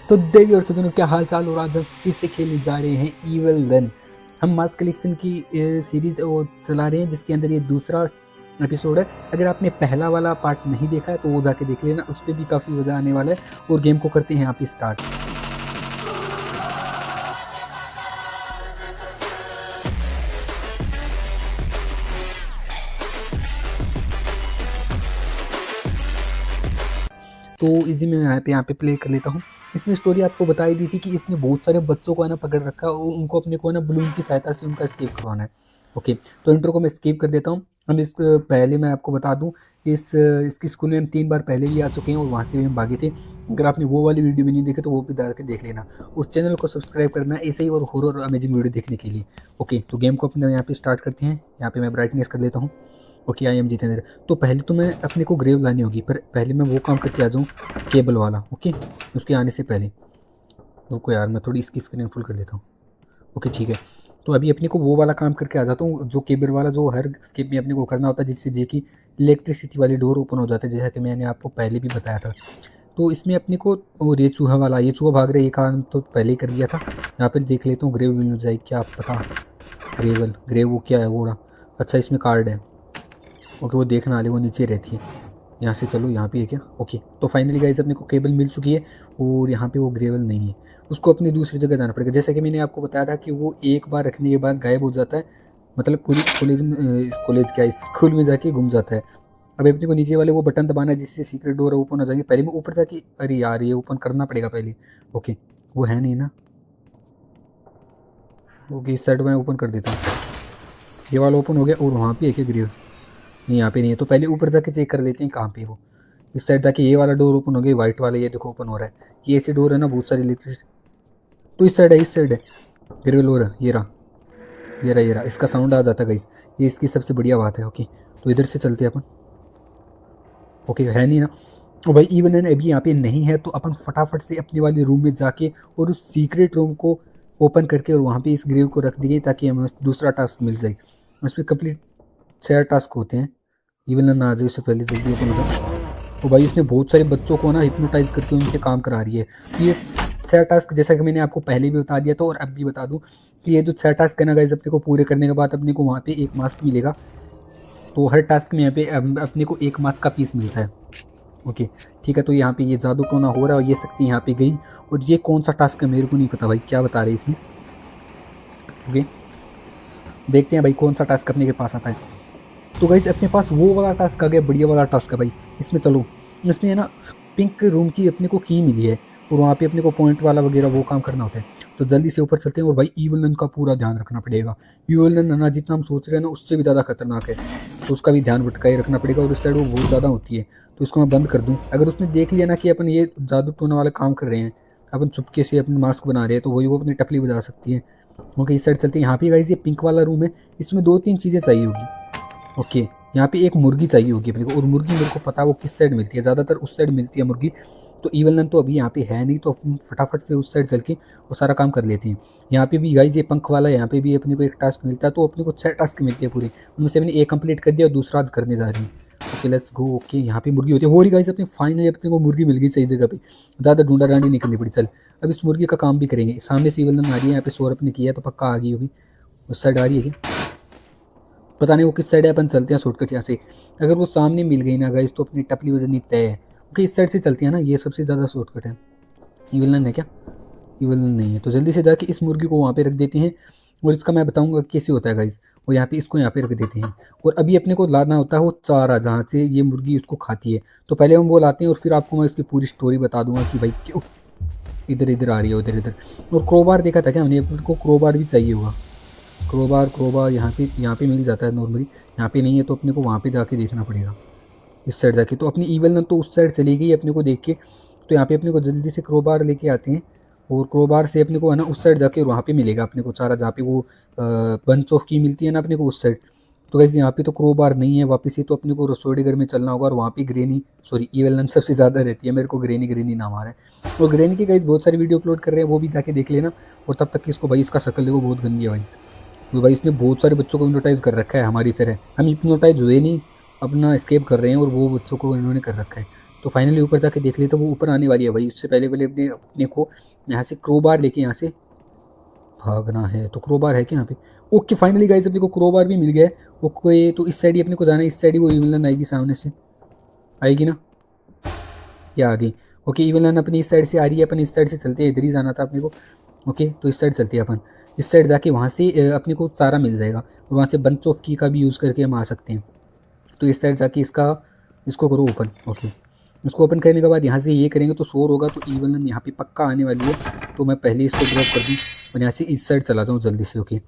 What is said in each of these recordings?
तो देवी और सज्जनों, क्या हाल चाल। और आज हम फिर से खेलने जा रहे हैं ईवल वन। हम मास कलेक्शन की सीरीज चला रहे हैं, जिसके अंदर ये दूसरा एपिसोड है। अगर आपने पहला वाला पार्ट नहीं देखा है तो वो जाके देख लेना, उस पर भी काफ़ी मज़ा आने वाला है। और गेम को करते हैं यहाँ पे स्टार्ट। तो इजी में मैं यहाँ पे प्ले कर लेता हूँ। इसमें स्टोरी आपको बताई दी थी कि इसने बहुत सारे बच्चों को है ना पकड़ रखा है और उनको अपने को है ना बलून की सहायता से उनका स्केप करवाना है। ओके, तो इंट्रो को मैं स्किप कर देता हूँ। हम इस पहले मैं आपको बता दूँ, इसकी स्कूल में हम 3 बार पहले भी आ चुके हैं और वहाँ से भी हम भागे थे। अगर आपने वो वाली वीडियो भी नहीं देखी तो वो भी डाल के देख लेना और चैनल को सब्सक्राइब करना ऐसे ही और हॉरर अमेजिंग वीडियो देखने के लिए। ओके, तो गेम को अपने यहाँ पे स्टार्ट करते हैं। यहाँ पे मैं ब्राइटनेस कर लेता हूँ। Okay, I am Jitendra. तो पहले तो मैं अपने को ग्रेव लानी होगी, पर पहले मैं वो काम करके आ जाऊँ, केबल वाला। ओके, उसके आने से पहले रुको यार, मैं थोड़ी इसकी स्क्रीन फुल कर देता हूँ। ओके ठीक है, तो अभी अपने को वो वाला काम करके आ जाता हूँ, जो केबल वाला, जो हर स्केप में अपने को करना होता है, जिससे जे की इलेक्ट्रिसिटी वाली डोर ओपन हो जाता है, जैसा कि मैंने आपको पहले भी बताया था। तो इसमें अपने को और ये चूहा वाला, ये चूहा भाग रहा है, ये काम तो पहले ही कर लिया था। यहाँ पर देख लेता हूँ ग्रेव मिल जाए क्या पता। ग्रेव वो क्या है वो रहा। अच्छा, इसमें कार्ड है। ओके, वो देखना वाले वो नीचे रहती है। यहाँ से चलो, यहाँ पे है क्या। ओके, तो फाइनली गाइस अपने को केबल मिल चुकी है और यहाँ पे वो ग्रेवल नहीं है, उसको अपनी दूसरी जगह जाना पड़ेगा। जैसा कि मैंने आपको बताया था कि वो एक बार रखने के बाद गायब हो जाता है, मतलब पूरी कॉलेज क्या स्कूल में जाके घूम जाता है। अब अपने को नीचे वाले वो बटन दबाना है जिससे सीक्रेट डोर ओपन हो जाएंगे। पहले मैं ऊपर जाके, अरे यार ये ओपन करना पड़ेगा पहले। ओके, वो है नहीं ना। ओके, इस साइड में ओपन कर देता हूँ। ये वाला ओपन हो गया और वहाँ पे एक ग्रेव नहीं, यहाँ पे नहीं है। तो पहले ऊपर जाके चेक कर लेते हैं कहाँ पे वो। इस साइड जाके ये वाला डोर ओपन हो गया, वाइट वाला ये देखो ओपन हो रहा है। ये ऐसे डोर है ना बहुत सारी इलेक्ट्रिसिटी। तो इस साइड है ग्रेवल हो रहा है। ये रहा, इसका साउंड आ जाता है गाइस, ये इसकी सबसे बढ़िया बात है। ओके, तो इधर से चलते हैं अपन। ओके, है नहीं ना। और भाई इवन एन अभी यहाँ पे नहीं है, तो अपन फटाफट से अपने वाले रूम में जाके और उस सीक्रेट रूम को ओपन करके और वहाँ पे इस ग्रेव को रख दिए, ताकि हमें दूसरा टास्क मिल जाए। उसमें कंप्लीट 6 टास्क होते हैं। इवन ना आ जाए उससे पहले जल्दी ओपन हो जाए। तो भाई इसने बहुत सारे बच्चों को ना हिप्नोटाइज करके उनसे काम करा रही है। तो ये 6 टास्क, जैसा कि मैंने आपको पहले भी बता दिया था और अब भी बता दूं, कि ये जो 6 टास्क है ना गाइस, अपने को पूरे करने के बाद अपने को वहाँ पे एक मास्क मिलेगा। तो हर टास्क में यहाँ पे अपने को एक मास्क का पीस मिलता है। ओके ठीक है, तो यहाँ पे ये जादू टोना हो रहा है और ये शक्ति यहाँ पे गई। और ये कौन सा टास्क है मेरे को नहीं पता भाई, क्या बता रहे हैं इसमें। ओके, देखते हैं भाई कौन सा टास्क अपने के पास आता है। तो गाइस अपने पास वो वाला टास्क आ गया, बढ़िया वाला टास्क है भाई। इसमें चलो, इसमें है ना पिंक रूम की अपने को की मिली है और वहाँ पे अपने को पॉइंट वाला वगैरह वो काम करना होता है। तो जल्दी से ऊपर चलते हैं। और भाई ईवल नन का पूरा ध्यान रखना पड़ेगा। ईवल नन ना जितना हम सोच रहे हैं ना उससे भी ज़्यादा खतरनाक है, तो उसका भी ध्यान भटकाए रखना पड़ेगा। और इस साइड वो बहुत ज़्यादा होती है, तो इसको मैं बंद कर दूँ। अगर उसने देख लिया ना कि अपन ये जादू टोना वाला काम कर रहे हैं, अपन चुपके से अपने मास्क बना रहे हैं, तो वही वो अपनी टपली बजा सकती है। ओके, इस साइड चलते हैं। यहाँ पे गाइस ये पिंक वाला रूम है, इसमें 2-3 चीज़ें चाहिए होगी। ओके, यहाँ पे एक मुर्गी चाहिए होगी अपने को, और मुर्गी मेरे को पता है वो किस साइड मिलती है, ज़्यादातर उस साइड मिलती है मुर्गी। तो ईवल नन तो अभी यहाँ पे है नहीं, तो फटाफट से उस साइड चल के वो सारा काम कर लेते हैं। यहाँ पे भी गाइस ये पंख वाला, यहाँ पे भी अपने को एक टास्क मिलता है, तो अपने को 6 टास्क मिलते हैं पूरे। उनमें से मैंने एक कंप्लीट कर दिया और दूसरा आज करने जा रही है। Okay let's go. ओके, यहाँ पे मुर्गी होती है। हो रही गाइस अपने फाइनली अपने को मुर्गी मिल गई सही जगह पे, ज़्यादा ढूंढा डांडी नहीं करनी पड़ी। चल अब इस मुर्गी का काम भी करेंगे। सामने से ईवल नन आ रही है, यहाँ पे सौरभ ने किया है तो पक्का आ गई होगी। उस साइड आ रही है क्या, पता नहीं वो किस साइड है। अपन चलते हैं शॉर्टकट यहाँ से। अगर वो सामने मिल गई ना गाइस तो अपनी टपली वजनी तय है। ओके, इस साइड से चलती है ना, ये सबसे ज़्यादा शॉर्टकट है। ईवलन है क्या, ईवलन नहीं है, तो जल्दी से जाके इस मुर्गी को वहाँ पे रख देते हैं। और इसका मैं बताऊंगा कैसे होता है गाइस। और यहाँ पे इसको यहाँ पे रख देते हैं। और अभी अपने को लाना होता है वो चारा, जहाँ से ये मुर्गी उसको खाती है। तो पहले हम वो लाते हैं और फिर आपको मैं इसकी पूरी स्टोरी बता दूंगा कि भाई क्यों इधर इधर आ रही है, उधर इधर। और क्रोबार देखा था क्या हमने, अपने को क्रोबार भी चाहिए होगा। क्रोबार यहाँ पे मिल जाता है नॉर्मली, यहाँ पे नहीं है, तो अपने को वहाँ पे जाके देखना पड़ेगा। इस साइड जाके तो अपनी ईवल नन तो उस साइड चली गई अपने को देख के। तो यहाँ पे अपने को जल्दी से क्रोबार लेके आते हैं। और क्रोबार से अपने को है ना उस साइड जाके, और वहाँ पे मिलेगा अपने को चारा, जहाँ पे वो बंच ऑफ की मिलती है ना अपने को उस साइड। तो गाइस यहाँ पे तो क्रोबार नहीं है वापस से, तो अपने को रसोई घर में चलना होगा। और वहाँ पे ग्रेनी, सॉरी ईवल नन सबसे ज़्यादा रहती है, मेरे को ग्रेनी नाम आ रहा है। और ग्रेनी की गाइस बहुत सारी वीडियो अपलोड कर रहे हैं, वो भी जाके देख लेना। और तब तक कि इसको भाई, इसका शक्ल देखो बहुत गंदी है भाई। तो भाई इसने बहुत सारे बच्चों को हिप्नोटाइज कर रखा है हमारी तरह। हम हिप्नोटाइज हुए नहीं, अपना स्केप कर रहे हैं और वो बच्चों को इन्होंने कर रखा है। तो फाइनली ऊपर जाके देख लिया तो वो ऊपर आने वाली है भाई। उससे पहले पहले अपने अपने को यहाँ से क्रोबार लेके यहाँ से भागना है। तो क्रोबार है क्या यहाँ पे? ओके फाइनली गाइस अपने को क्रोबार भी मिल गया है। ओके तो इस साइड ही अपने को जाना है, इस साइड ही वो इविलन आएगी सामने से, आएगी ना, ये आ गई। ओके इविलन अपनी इस साइड से आ रही है, अपन इस साइड से चलते हैं, इधर ही जाना था अपने को। ओके तो इस साइड चलते हैं अपन, इस साइड जाके वहाँ से अपने को चारा मिल जाएगा और वहाँ से बंच ऑफ की का भी यूज़ करके हम आ सकते हैं। तो इस साइड जाके इसको करो ओपन। ओके इसको ओपन करने के बाद यहाँ से ये करेंगे तो शोर होगा, तो इविलन यहाँ पे पक्का आने वाली है। तो मैं पहले इसको ड्रॉप कर दूँ और यहाँ से इस साइड चला जाऊँ जल्दी से। Okay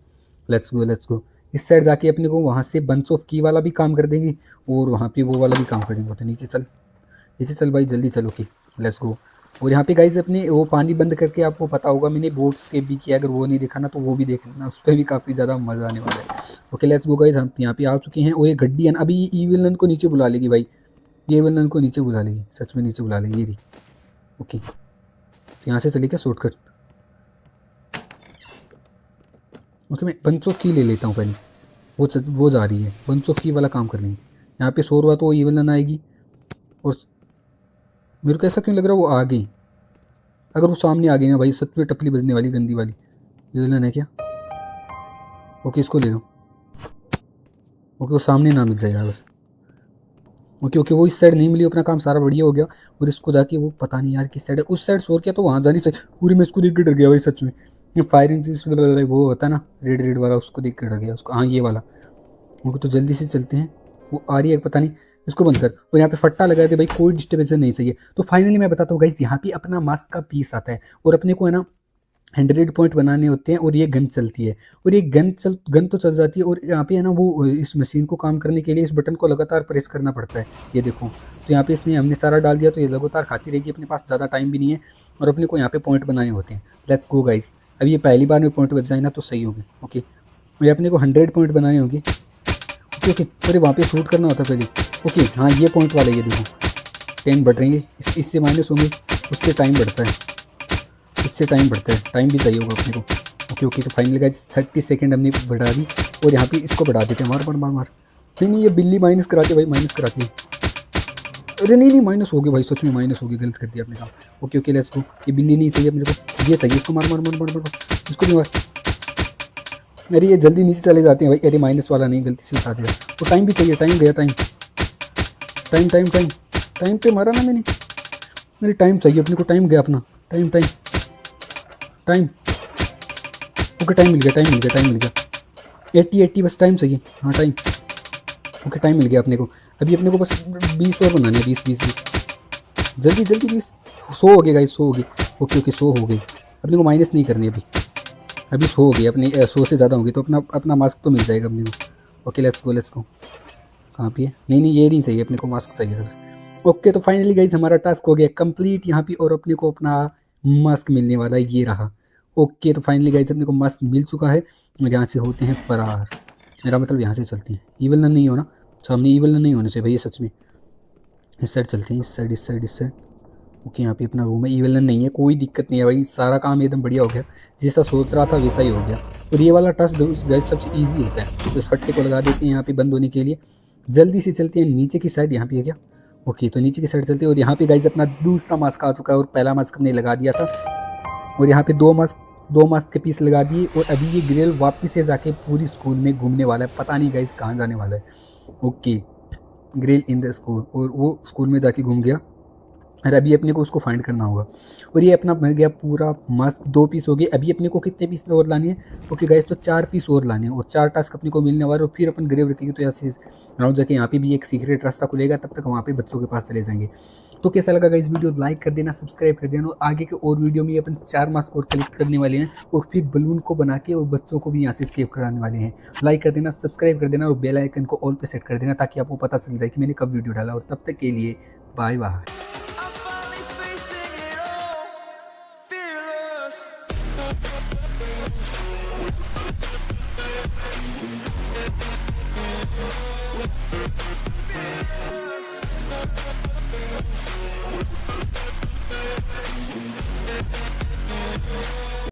let's go. इस साइड जाके अपने को वहाँ से बंच ऑफ की वाला भी काम कर देंगे और वहाँ पे वो वाला भी काम कर देंगे। तो नीचे चल भाई, जल्दी चल। Okay let's go. और यहाँ पे गाइस अपने वो पानी बंद करके, आपको पता होगा मैंने बोट्स के भी किया, अगर वो नहीं देखा ना तो वो भी देख लेना, उस पर भी काफ़ी ज़्यादा मज़ा आने वाला है। ओके लेट्स गो गाइस, हम यहाँ पे आ चुके हैं और ये गड्डी है ना, अभी इविलन को नीचे बुला लेगी भाई, ये इविलन को नीचे बुला लेगी, सच में नीचे बुला लेगी ये रही। ओके यहाँ से चली क्या शॉर्टकट? ओके मैं बंच ऑफ की ले लेता हूँ पहले, वो जा रही है बंच ऑफ की वाला काम कर लेंगे। यहाँ पे शोर हुआ तो वो इविलन आएगी और मेरे को ऐसा क्यों लग रहा है वो आ गई। अगर वो सामने आ गई ना भाई सच में टपली बजने वाली गंदी वाली। ये विलन है क्या? ओके इसको ले लो। ओके वो सामने ना मिल जाएगा बस। ओके वो इस साइड नहीं मिली, अपना काम सारा बढ़िया हो गया। और इसको जाके वो पता नहीं यार किस साइड है, उस साइड शोर किया तो वहाँ जानी चाहिए। पूरी मैं इसको देख के डर गया भाई सच में। ये फायरिंग वो होता है ना रेड वाला, उसको देख के डर गया उसको। हाँ ये वाला। ओके तो जल्दी से चलते हैं, वो आ रही है पता नहीं, इसको बंद कर। और यहाँ पे फट्टा लगा दे भाई, कोई डिस्टर्बेंस नहीं चाहिए। तो फाइनली मैं बताता हूँ गाइस, यहाँ पे अपना मास्क का पीस आता है और अपने को है ना 100 पॉइंट बनाने होते हैं और ये गन चलती है। और ये गन तो चल जाती है और यहाँ पे है ना वो इस मशीन को काम करने के लिए इस बटन को लगातार प्रेस करना पड़ता है। ये देखो तो यहाँ पे इसने हमने सारा डाल दिया तो ये लगातार खाती रहेगी, अपने पास ज़्यादा टाइम भी नहीं है और अपने को यहाँ पे पॉइंट बनाने होते हैं। लेट्स गो गाइस, अब ये पहली बार में पॉइंट बच जाए ना तो सही होगी। ओके ये अपने को 100 पॉइंट बनाने होंगे। ओके अरे वहाँ पे शूट करना होता पहले। ओके हाँ ये पॉइंट वाला, ये देखो 10 बढ़ रहेंगे, इससे माइनस होंगे, उससे टाइम बढ़ता है, इससे टाइम बढ़ता है, टाइम भी चाहिए होगा अपने को। ओके तो फाइनल गाइस 30 सेकंड हमने बढ़ा दी और यहाँ पे इसको बढ़ा देते हैं। मार। नहीं ये बिल्ली माइनस कराती है भाई, माइनस कराती है। अरे नहीं माइनस हो गया भाई, सच में माइनस हो गया, गलत कर दिया अपने काम। Okay let's go. ये बिल्ली नहीं चाहिए अपने को, ये चाहिए, इसको मार इसको भी मार। अरे ये जल्दी नीचे चले जाते हैं भाई। अरे माइनस वाला नहीं, गलती से उठा दिया। तो टाइम भी चाहिए, टाइम गया, टाइम पे मारा ना मैंने, मेरे टाइम चाहिए अपने को, टाइम गया अपना, टाइम ओके टाइम मिल गया 80 बस टाइम चाहिए। हाँ टाइम ओके टाइम मिल गया अपने को। अभी अपने को बस 20 और बनाने हैं, 20 जल्दी 20 100 हो गए गाइस, 100 हो गए। ओके 100 हो गई, अपने को माइनस नहीं करनी अभी 100 हो गई अपनी, 100 से ज़्यादा होगी तो अपना मास्क तो मिल जाएगा अपने को। Okay let's go. कहाँ पे है? नहीं ये नहीं चाहिए अपने को, मास्क चाहिए सबसे। ओके तो फाइनली गाइस हमारा टास्क हो गया कंप्लीट यहाँ पे और अपने को अपना मास्क मिलने वाला है, ये रहा। ओके तो फाइनली गाइस अपने को मास्क मिल चुका है और यहाँ से होते हैं फरार। मेरा मतलब यहाँ से चलते हैं, ईवल नहीं होना सामने, ईवल नहीं होने चाहिए भैया सच में। इस साइड चलते हैं, इस साइड। ओके यहाँ पे अपना रूम है, ईवल नहीं है, कोई दिक्कत नहीं है भाई, सारा काम एकदम बढ़िया हो गया, जैसा सोच रहा था वैसा ही हो गया। और ये वाला टास्क गाइस सबसे ईजी होता है। तो इस फट्टे को लगा देते हैं यहाँ पे बंद होने के लिए। जल्दी से चलते हैं नीचे की साइड, यहाँ पे है क्या? ओके तो नीचे की साइड चलते हैं और यहाँ पे गाइस अपना दूसरा मास्क आ चुका है और पहला मास्क हमने लगा दिया था और यहाँ पे दो मास्क के पीस लगा दिए। और अभी ये ग्रेल वापस से जाके पूरी स्कूल में घूमने वाला है, पता नहीं गाइस कहाँ जाने वाला है। Okay girl in the school, और वो स्कूल में जाके घूम गया और अभी अपने को उसको फाइंड करना होगा। और ये अपना बन गया पूरा मास्क, 2 पीस हो गए। अभी अपने को कितने पीस और लाने हैं? ओके गाइस तो 4 पीस और लाने हैं और 4 टास्क अपने को मिलने वाले और फिर अपन ग्रेव रखेंगे तो यहाँ से राउंड जाके यहाँ पे भी एक सीक्रेट रास्ता खुलेगा, तब तक वहाँ पे बच्चों के पास चले जाएंगे। तो कैसा लगा गाइस वीडियो? लाइक कर देना, सब्सक्राइब कर देना और आगे के और वीडियो में अपन 4 मास्क और कलेक्ट करने वाले हैं और फिर बलून को बना के और बच्चों को भी यहाँ से स्केप कराने वाले हैं। लाइक कर देना, सब्सक्राइब कर देना और बेल आइकन को ऑल पे सेट कर देना ताकि आपको पता चल जाए कि मैंने कब वीडियो डाला। और तब तक के लिए बाय बाय।